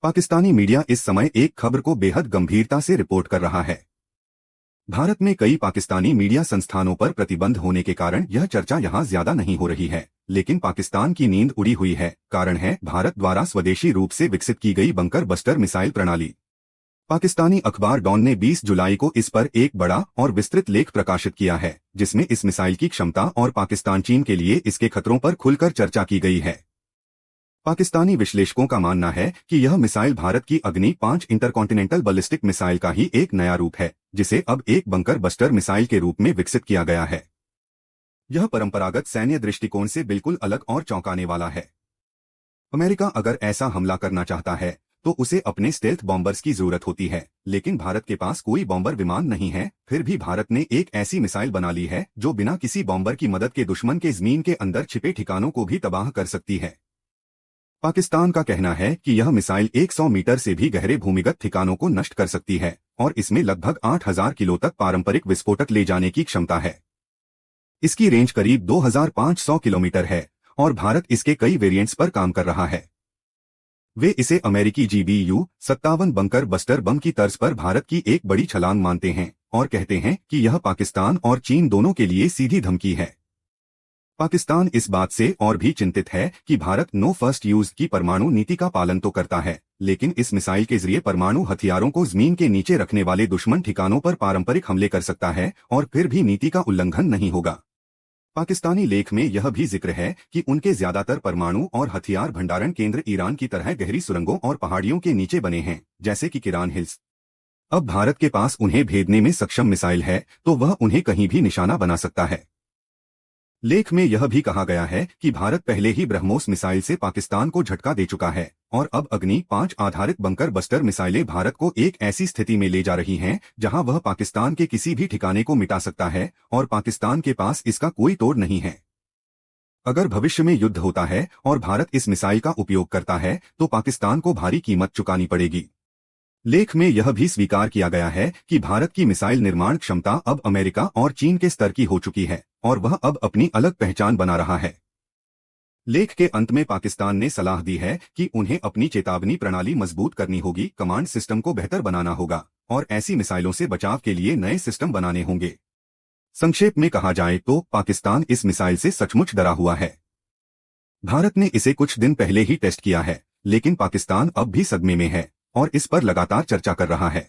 Pakistani media इस समय एक खबर को बेहद गंभीरता से रिपोर्ट कर रहा है। भारत में कई पाकिस्तानी मीडिया संस्थानों पर प्रतिबंध होने के कारण यह चर्चा यहां ज्यादा नहीं हो रही है, लेकिन पाकिस्तान की नींद उड़ी हुई है। कारण है भारत द्वारा स्वदेशी रूप से विकसित की गई बंकर बस्टर मिसाइल प्रणाली। पाकिस्तानी अखबार डॉन ने 20 जुलाई को इस पर एक बड़ा और विस्तृत लेख प्रकाशित किया है, जिसमें इस मिसाइल की क्षमता और पाकिस्तान चीन के लिए इसके खतरों पर खुलकर चर्चा की गई है। पाकिस्तानी विश्लेषकों का मानना है कि यह मिसाइल भारत की अग्नि-5 इंटरकॉन्टिनेंटल बैलिस्टिक मिसाइल का ही एक नया रूप है, जिसे अब एक बंकर बस्टर मिसाइल के रूप में विकसित किया गया है। यह परंपरागत सैन्य दृष्टिकोण से बिल्कुल अलग और चौंकाने वाला है। अमेरिका अगर ऐसा हमला करना चाहता है तो उसे अपने स्टेल्थ बॉम्बर्स की जरूरत होती है, लेकिन भारत के पास कोई बॉम्बर विमान नहीं है। फिर भी भारत ने एक ऐसी मिसाइल बना ली है जो बिना किसी बॉम्बर की मदद के दुश्मन के जमीन के अंदर छिपे ठिकानों को भी तबाह कर सकती है। पाकिस्तान का कहना है कि यह मिसाइल 100 मीटर से भी गहरे भूमिगत ठिकानों को नष्ट कर सकती है और इसमें लगभग 8000 किलो तक पारंपरिक विस्फोटक ले जाने की क्षमता है। इसकी रेंज करीब 2500 किलोमीटर है और भारत इसके कई वेरिएंट्स पर काम कर रहा है। वे इसे अमेरिकी GBU-57 बंकर बस्टर बम की तर्ज पर भारत की एक बड़ी छलांग मानते हैं और कहते हैं कि यह पाकिस्तान और चीन दोनों के लिए सीधी धमकी है। पाकिस्तान इस बात से और भी चिंतित है कि भारत नो फर्स्ट यूज की परमाणु नीति का पालन तो करता है, लेकिन इस मिसाइल के जरिए परमाणु हथियारों को जमीन के नीचे रखने वाले दुश्मन ठिकानों पर पारंपरिक हमले कर सकता है और फिर भी नीति का उल्लंघन नहीं होगा। पाकिस्तानी लेख में यह भी जिक्र है कि उनके ज्यादातर परमाणु और हथियार भंडारण केंद्र ईरान की तरह गहरी सुरंगों और पहाड़ियों के नीचे बने हैं, जैसे कि किरान हिल्स। अब भारत के पास उन्हें भेदने में सक्षम मिसाइल है तो वह उन्हें कहीं भी निशाना बना सकता है। लेख में यह भी कहा गया है कि भारत पहले ही ब्रह्मोस मिसाइल से पाकिस्तान को झटका दे चुका है और अब अग्नि-5 आधारित बंकर बस्टर मिसाइलें भारत को एक ऐसी स्थिति में ले जा रही हैं जहां वह पाकिस्तान के किसी भी ठिकाने को मिटा सकता है और पाकिस्तान के पास इसका कोई तोड़ नहीं है। अगर भविष्य में युद्ध होता है और भारत इस मिसाइल का उपयोग करता है तो पाकिस्तान को भारी कीमत चुकानी पड़ेगी। लेख में यह भी स्वीकार किया गया है कि भारत की मिसाइल निर्माण क्षमता अब अमेरिका और चीन के स्तर की हो चुकी है और वह अब अपनी अलग पहचान बना रहा है। लेख के अंत में पाकिस्तान ने सलाह दी है कि उन्हें अपनी चेतावनी प्रणाली मजबूत करनी होगी, कमांड सिस्टम को बेहतर बनाना होगा और ऐसी मिसाइलों से बचाव के लिए नए सिस्टम बनाने होंगे। संक्षेप में कहा जाए तो पाकिस्तान इस मिसाइल से सचमुच डरा हुआ है। भारत ने इसे कुछ दिन पहले ही टेस्ट किया है, लेकिन पाकिस्तान अब भी सदमे में है और इस पर लगातार चर्चा कर रहा है।